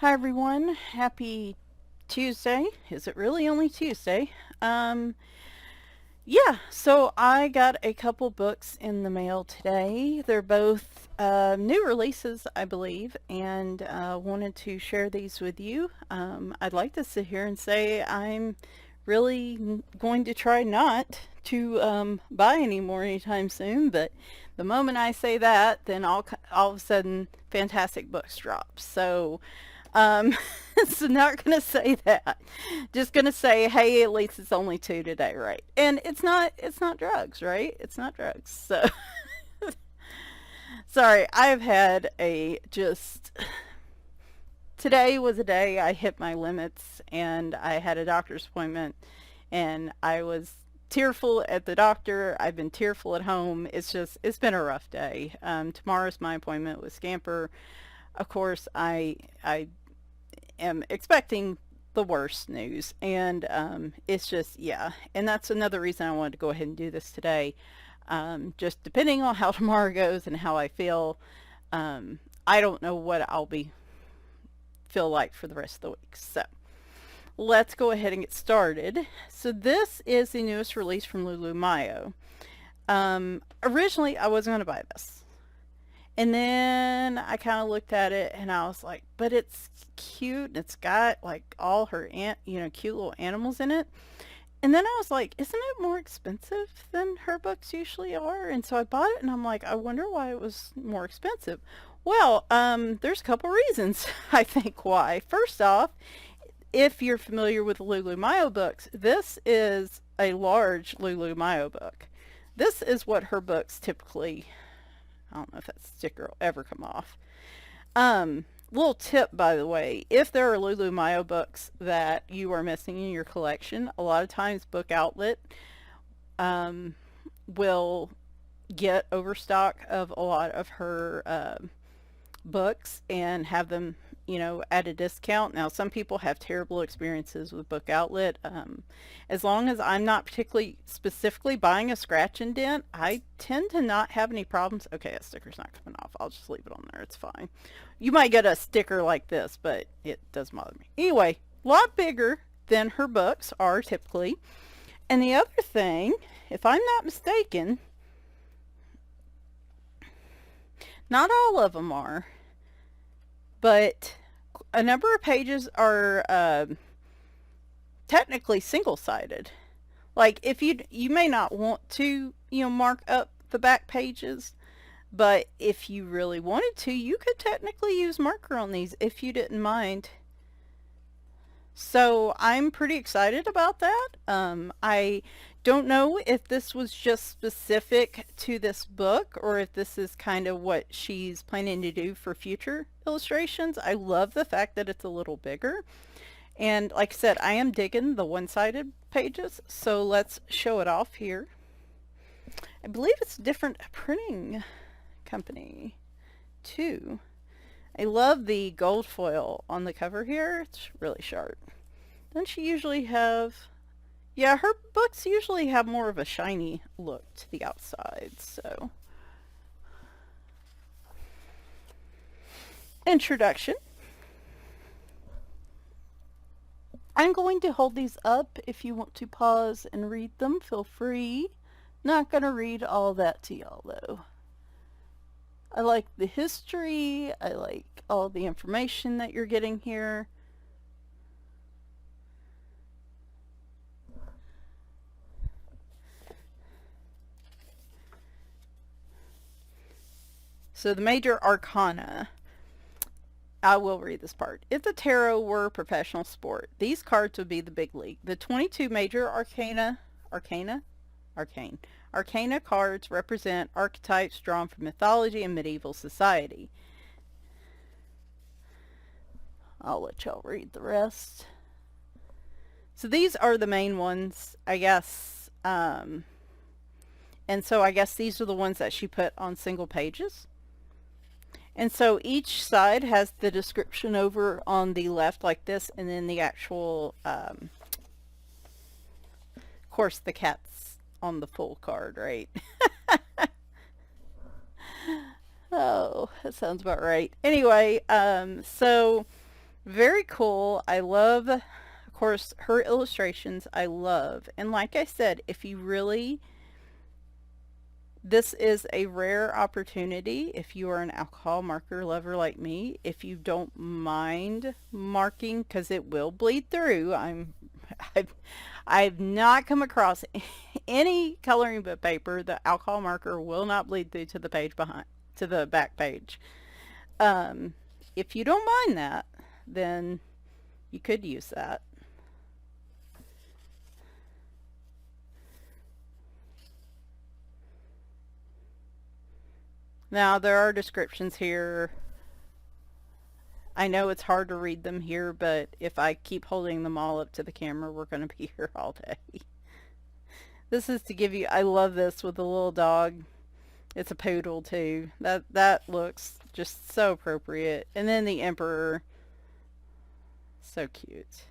Hi everyone, happy Tuesday. Is it really only Tuesday? Um, yeah, so I got a couple books in the mail today. They're both new releases, I believe, and wanted to share these with you. I'd like to sit here and say I'm really going to try not to buy any more anytime soon, but the moment I say that, then all of a sudden fantastic books drop. So um, so not gonna say that. Just gonna say, hey, at least it's only two today, right? And it's not drugs, right? It's not drugs. So sorry, I've had a just today was a day I hit my limits and I had a doctor's appointment and I was tearful at the doctor. I've been tearful at home. It's been a rough day. Tomorrow's my appointment with Scamper. Of course, I am expecting the worst news. And it's just, yeah. And that's another reason I wanted to go ahead and do this today. Just depending on how tomorrow goes and how I feel, I don't know what I'll be feel like for the rest of the week. So let's go ahead and get started. So this is the newest release from Lulu Mayo. Originally, I wasn't going to buy this. And then I kind of looked at it and I was like, but it's cute and it's got like all her cute little animals in it. And then I was like, isn't it more expensive than her books usually are? And so I bought it and I'm like, I wonder why it was more expensive. Well, there's a couple reasons I think why. First off, if you're familiar with the Lulu Mayo books, this is a large Lulu Mayo book. This is what her books typically, I don't know if that sticker will ever come off. Little tip, by the way, if there are Lulu Mayo books that you are missing in your collection, a lot of times Book Outlet um, will get overstock of a lot of her books and have them, at a discount. Now, some people have terrible experiences with Book Outlet. As long as I'm not particularly specifically buying a scratch and dent, I tend to not have any problems. Okay, that sticker's not coming off. I'll just leave it on there. It's fine. You might get a sticker like this, but it doesn't bother me. Anyway, a lot bigger than her books are typically. And the other thing, if I'm not mistaken, not all of them are, but a number of pages are technically single-sided. Like if you may not want to, mark up the back pages, but if you really wanted to, you could technically use marker on these if you didn't mind. So I'm pretty excited about that. I don't know if this was just specific to this book or if this is kind of what she's planning to do for future illustrations. I love the fact that it's a little bigger. And like I said, I am digging the one-sided pages, so let's show it off here. I believe it's a different printing company too. I love the gold foil on the cover here. It's really sharp. Doesn't she usually have... Yeah, her books usually have more of a shiny look to the outside, so... Introduction. I'm going to hold these up. If you want to pause and read them, feel free. Not going to read all that to y'all, though. I like the history. I like all the information that you're getting here. So the major arcana. I will read this part. If the tarot were a professional sport, these cards would be the big league. The 22 major arcane cards represent archetypes drawn from mythology and medieval society. I'll let y'all read the rest. So these are the main ones, I guess. And so I guess these are the ones that she put on single pages. And so each side has the description over on the left like this, and then the actual, of course the cat's on the full card, right? Oh, that sounds about right. Anyway, so Very cool. I love, of course, her illustrations. I love. And like I said, if you really, this is a rare opportunity if you are an alcohol marker lover like me. If you don't mind marking, because it will bleed through. I've, I've not come across any coloring book paper the alcohol marker will not bleed through to the page behind, to the back page. Um, if you don't mind that, then you could use that. Now, there are descriptions here. I know it's hard to read them here, but if I keep holding them all up to the camera, we're going to be here all day. This is to give you, I love this with the little dog. It's a poodle too. That looks just so appropriate. And then the emperor, so cute.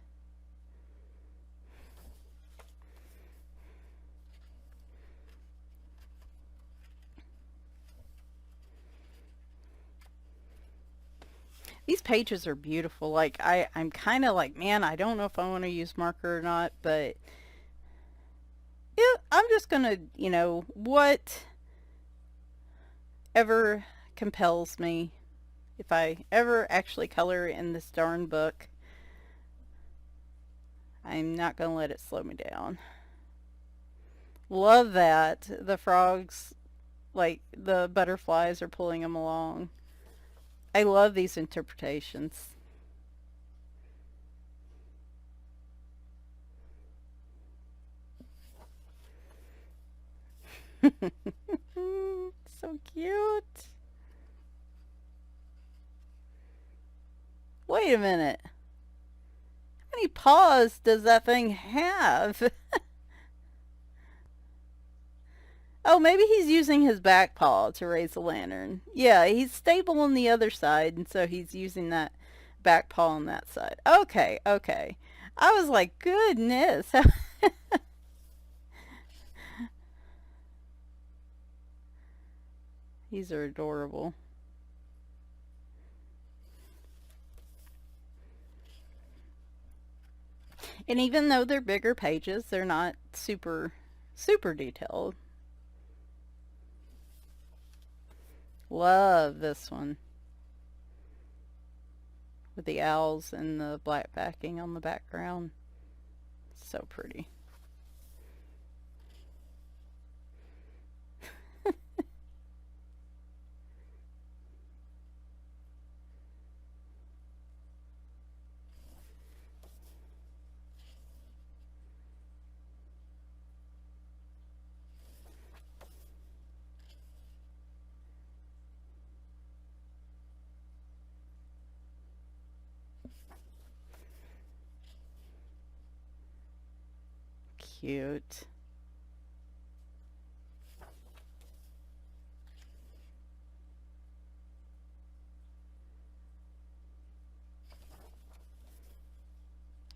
These pages are beautiful. Like I'm kind of like, man, I don't know if I want to use marker or not, but yeah, I'm just gonna, whatever compels me. If I ever actually color in this darn book, I'm not gonna let it slow me down. Love that the frogs, like the butterflies, are pulling them along. I love these interpretations. So cute. Wait a minute. How many paws does that thing have? Oh, maybe he's using his back paw to raise the lantern. Yeah, he's stable on the other side, and so he's using that back paw on that side. Okay, okay. I was like, goodness. These are adorable. And even though they're bigger pages, they're not super detailed. Love this one with the owls and the black backing on the background. So pretty. Cute.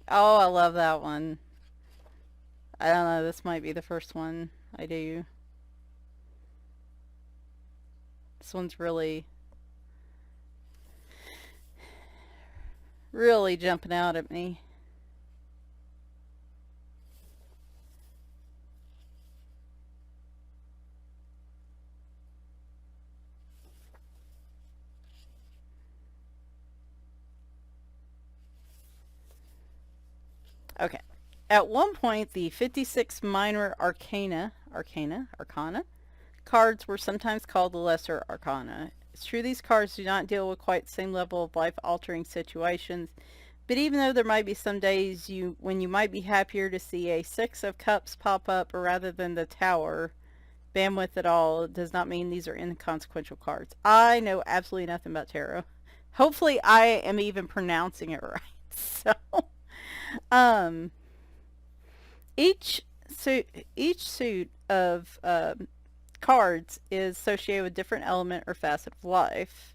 Oh, I love that one. I don't know, this might be the first one I do. This one's really jumping out at me. Okay. At one point, the 56 minor arcana cards were sometimes called the lesser arcana. It's true these cards do not deal with quite the same level of life-altering situations, but even though there might be some days when you might be happier to see a Six of Cups pop up rather than the Tower, bandwidth at all, it does not mean these are inconsequential cards. I know absolutely nothing about tarot. Hopefully I am even pronouncing it right. So, um, each suit of cards is associated with different element or facet of life.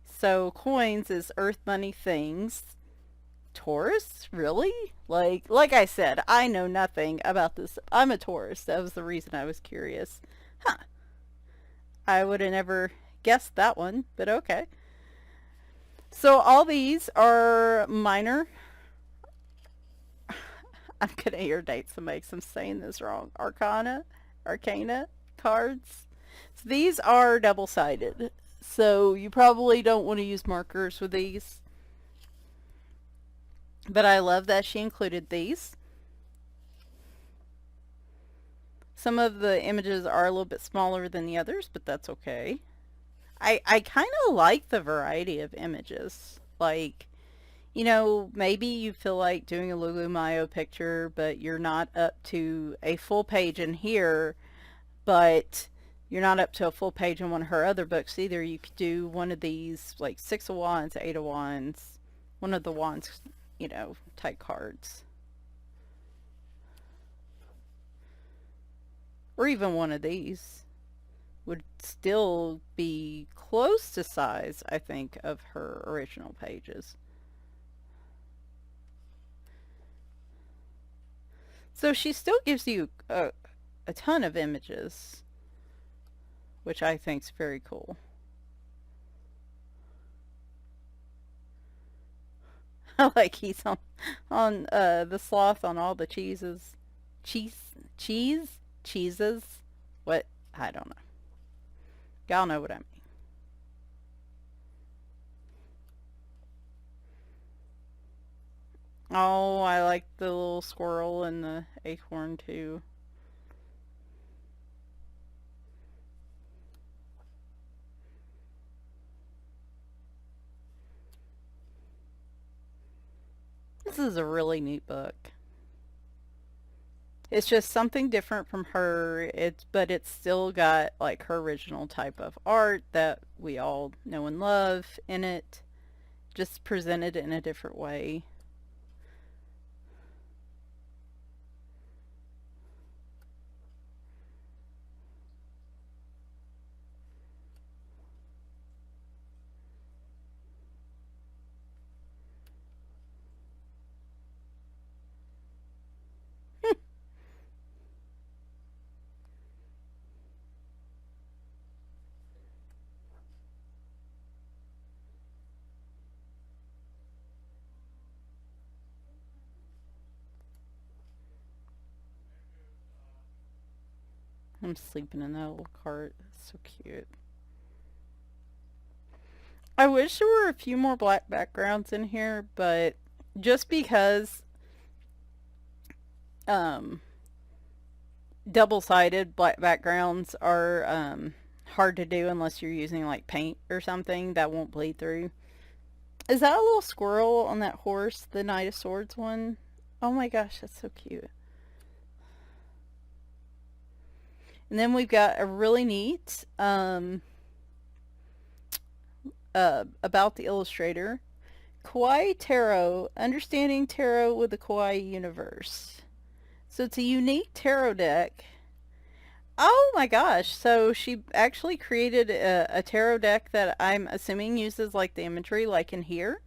So coins is earth, money, things. Taurus? Really? Like I said, I know nothing about this. I'm a Taurus. That was the reason I was curious. Huh. I would have never guessed that one, but okay. So all these are minor. I'm gonna irritate somebody because I'm saying this wrong. Arcana cards. So these are double sided. So you probably don't want to use markers with these. But I love that she included these. Some of the images are a little bit smaller than the others, but that's okay. I kind of like the variety of images. Like, maybe you feel like doing a Lulu Mayo picture, but you're not up to a full page in here, but you're not up to a full page in one of her other books either. You could do one of these, like Six of Wands, Eight of Wands, one of the Wands, type cards. Or even one of these would still be close to size, I think, of her original pages. So she still gives you a ton of images, which I think is very cool. Like he's on the sloth on all the cheeses. Cheeses? What? I don't know. Y'all know what I mean. Oh, I like the little squirrel and the acorn too. This is a really neat book. It's just something different from her. But it's still got like her original type of art that we all know and love in it, just presented in a different way. I'm sleeping in that little cart. It's so cute. I wish there were a few more black backgrounds in here, but just because um, double-sided black backgrounds are hard to do unless you're using like paint or something that won't bleed through. Is that a little squirrel on that horse, the Knight of Swords one? Oh my gosh, that's so cute. And then we've got a really neat about the illustrator. Kawaii Tarot, Understanding Tarot with the Kawaii Universe. So it's a unique tarot deck. Oh my gosh. So she actually created a tarot deck that I'm assuming uses like the imagery like in here.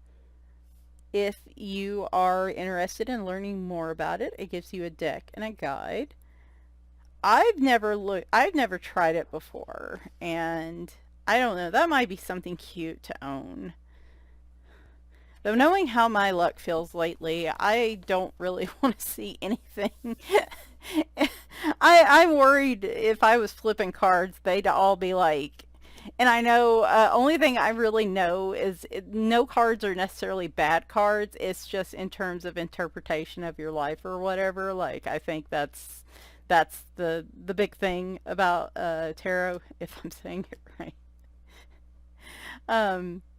If you are interested in learning more about it, it gives you a deck and a guide. I've never tried it before, and I don't know, that might be something cute to own. Though knowing how my luck feels lately, I don't really want to see anything. I'm worried if I was flipping cards, they'd all be like, and I know, only thing I really know is no cards are necessarily bad cards. It's just in terms of interpretation of your life or whatever. Like I think that's the big thing about tarot, if I'm saying it right.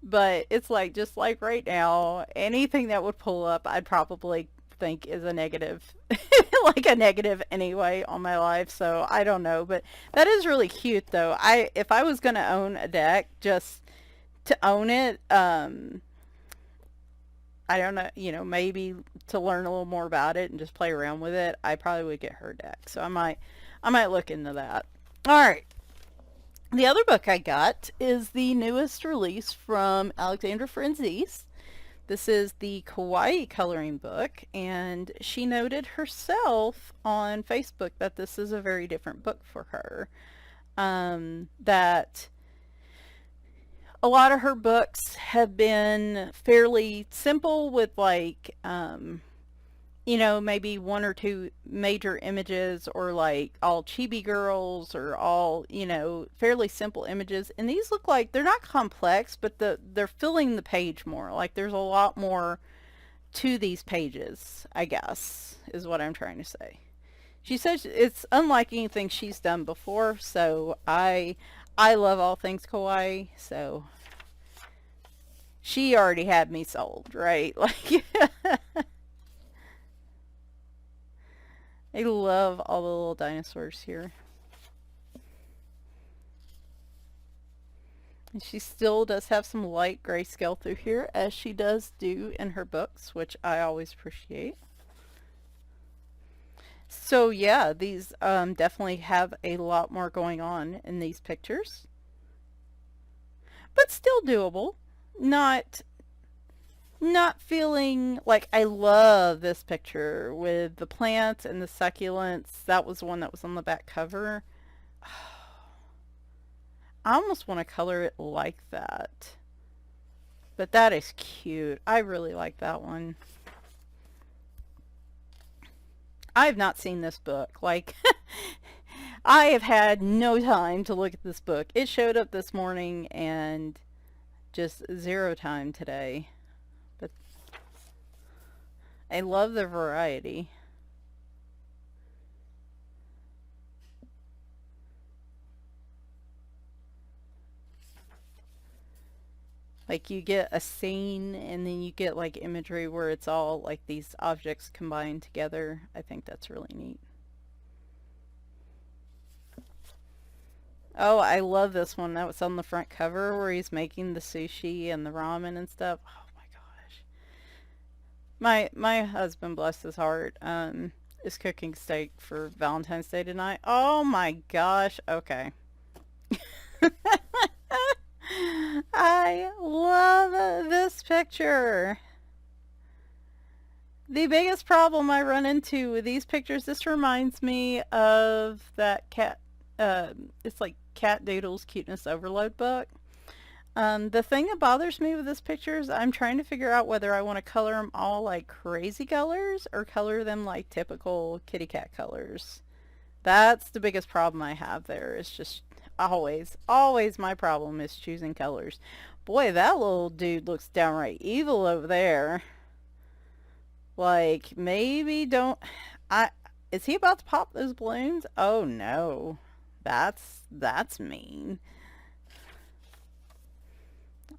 But it's like just like right now, anything that would pull up, I'd probably think is a negative, like a negative anyway on my life. So I don't know, but that is really cute though. I If I was gonna own a deck, just to own it, I don't know, maybe to learn a little more about it and just play around with it, I probably would get her deck. So I might look into that. All right. The other book I got is the newest release from Alexandra Franzese. This is the Kawaii coloring book, and she noted herself on Facebook that this is a very different book for her. That a lot of her books have been fairly simple with like maybe one or two major images, or like all chibi girls, or all, fairly simple images. And these look like they're not complex, but they're filling the page more. Like there's a lot more to these pages, I guess, is what I'm trying to say. She says it's unlike anything she's done before, so I love all things kawaii, so she already had me sold, right? Like I love all the little dinosaurs here. And she still does have some light grayscale through here, as she does do in her books, which I always appreciate. So yeah, these definitely have a lot more going on in these pictures, but still doable. Not not feeling like I love this picture with the plants and the succulents. That was the one that was on the back cover. I almost want to color it like that. But that is cute. I really like that one. I have not seen this book. Like, I have had no time to look at this book. It showed up this morning and just zero time today. But I love the variety. Like you get a scene and then you get like imagery where it's all like these objects combined together. I think that's really neat. Oh, I love this one. That was on the front cover where he's making the sushi and the ramen and stuff. Oh my gosh. My husband, bless his heart, is cooking steak for Valentine's Day tonight. Oh my gosh. Okay. I love this picture. The biggest problem I run into with these pictures, this reminds me of that cat, it's like Cat Doodle's Cuteness Overload book. The thing that bothers me with this picture is I'm trying to figure out whether I want to color them all like crazy colors or color them like typical kitty cat colors. That's the biggest problem I have there. It's just always my problem is choosing colors. Boy, that little dude looks downright evil over there. Like, maybe don't... I... Is he about to pop those balloons? Oh, no. That's mean.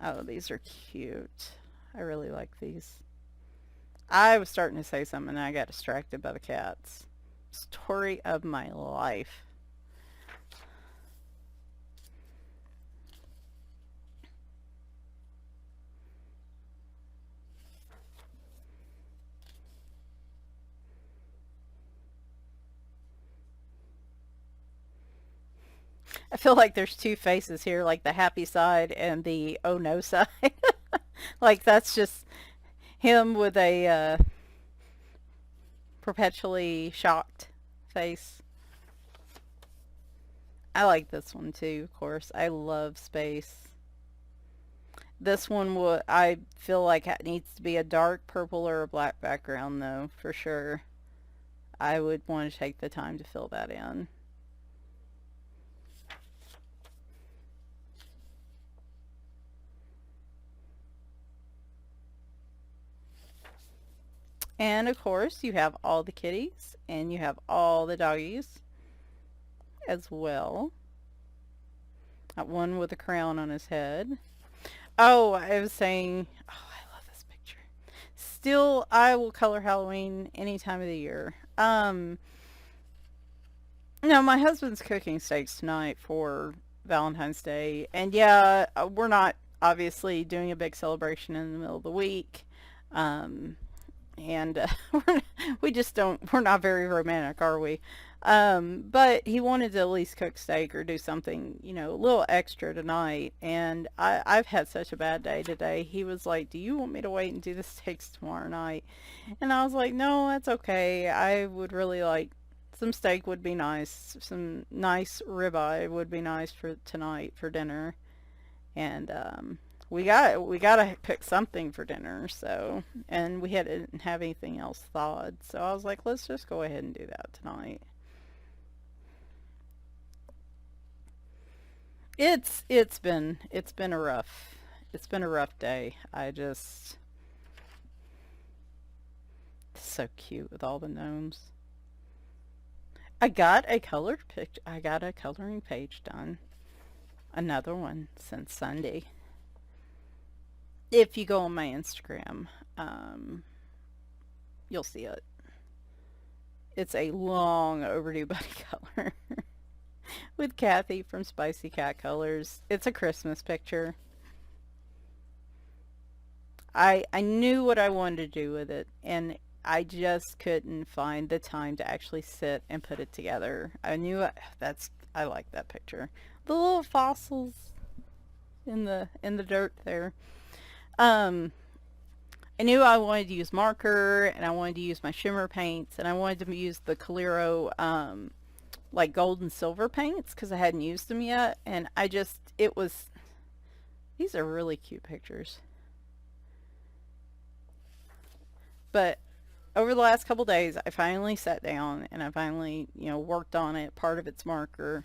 Oh, these are cute. I really like these. I was starting to say something and I got distracted by the cats. Story of my life. I feel like there's two faces here, like the happy side and the oh no side. Like that's just him with a perpetually shocked face. I like this one too, of course. I love space. This one would, I feel like it needs to be a dark purple or a black background though, for sure. I would want to take the time to fill that in. And of course, you have all the kitties and you have all the doggies as well. That one with a crown on his head. Oh, I was saying, oh, I love this picture. Still, I will color Halloween any time of the year. No, my husband's cooking steaks tonight for Valentine's Day. And yeah, we're not obviously doing a big celebration in the middle of the week. Um, and we just don't, we're not very romantic, are we? But he wanted to at least cook steak or do something, a little extra tonight. And I've had such a bad day today. He was like, do you want me to wait and do the steaks tomorrow night? And I was like, no, that's okay. I would really like some steak would be nice. Some nice ribeye would be nice for tonight for dinner. And we gotta cook something for dinner. So, and we didn't have anything else thawed. So I was like, let's just go ahead and do that tonight. It's been a rough day. It's so cute with all the gnomes. I got a coloring page done. Another one since Sunday. If you go on my Instagram, um, you'll see it. It's a long overdue buddy color with Kathy from Spicy Cat Colors. It's a Christmas picture. I knew what I wanted to do with it, and I just couldn't find the time to actually sit and put it together. I like that picture. The little fossils in the dirt there. Um, I knew I wanted to use marker, and I wanted to use my shimmer paints, and I wanted to use the Calero like gold and silver paints because I hadn't used them yet, and it was these are really cute pictures. But over the last couple days, I finally sat down and I finally, worked on it. Part of it's marker.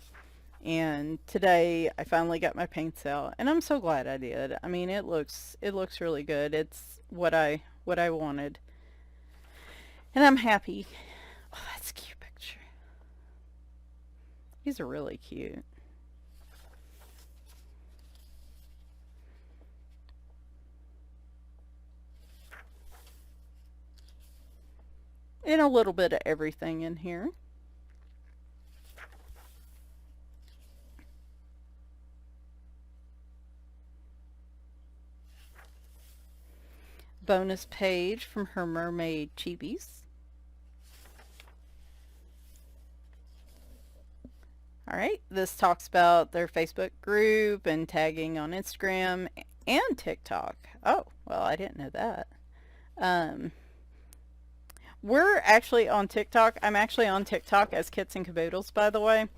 And today I finally got my paints out, and I'm so glad I did. I mean, it looks really good. It's what I wanted, and I'm happy. Oh, that's a cute picture. These are really cute. And a little bit of everything in here. Bonus page from her mermaid chibis. All right, this talks about their Facebook group and tagging on Instagram and TikTok. Oh, well, I didn't know that. Um, we're actually on TikTok. I'm actually on TikTok as Kits and Caboodles, by the way.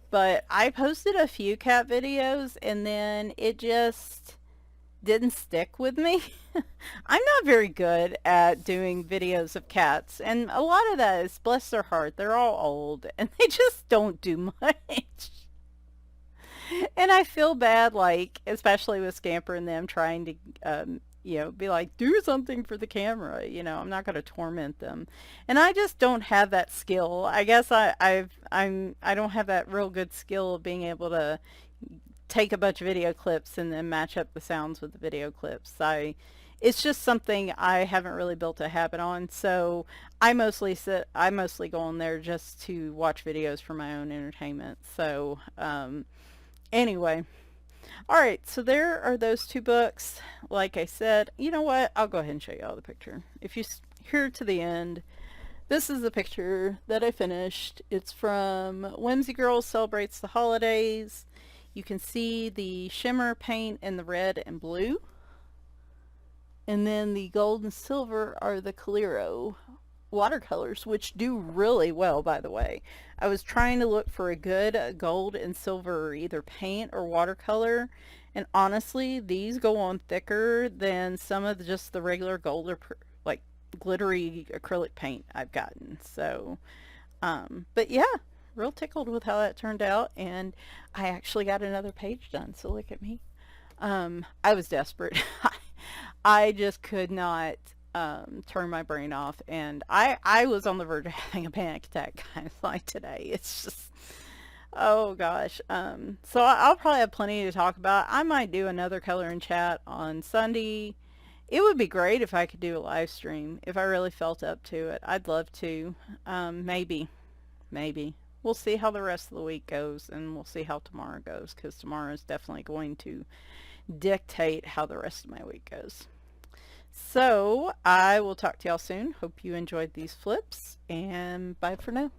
But I posted a few cat videos and then it just didn't stick with me. I'm not very good at doing videos of cats, and a lot of that is bless their heart. They're all old and they just don't do much. And I feel bad, like, especially with Scamper and them trying to, be like, do something for the camera. I'm not going to torment them. And I just don't have that skill. I guess I don't have that real good skill of being able to take a bunch of video clips and then match up the sounds with the video clips. It's just something I haven't really built a habit on. So I mostly go on there just to watch videos for my own entertainment. So, anyway, all right. So there are those two books. Like I said, you know what? I'll go ahead and show you all the picture. If you hear to the end, this is the picture that I finished. It's from Whimsy Girls Celebrates the Holidays. You can see the shimmer paint in the red and blue. And then the gold and silver are the Calero watercolors, which do really well, by the way. I was trying to look for a good gold and silver either paint or watercolor. And honestly, these go on thicker than some of just the regular gold or like glittery acrylic paint I've gotten. So, but yeah, real tickled with how that turned out. And I actually got another page done. So look at me. I was desperate. I just could not turn my brain off, and I was on the verge of having a panic attack kind of like today. It's just, oh gosh. So I'll probably have plenty to talk about. I might do another color and chat on Sunday. It would be great if I could do a live stream if I really felt up to it. I'd love to. Maybe. We'll see how the rest of the week goes, and we'll see how tomorrow goes, because tomorrow is definitely going to dictate how the rest of my week goes. So I will talk to y'all soon. Hope you enjoyed these flips, and bye for now.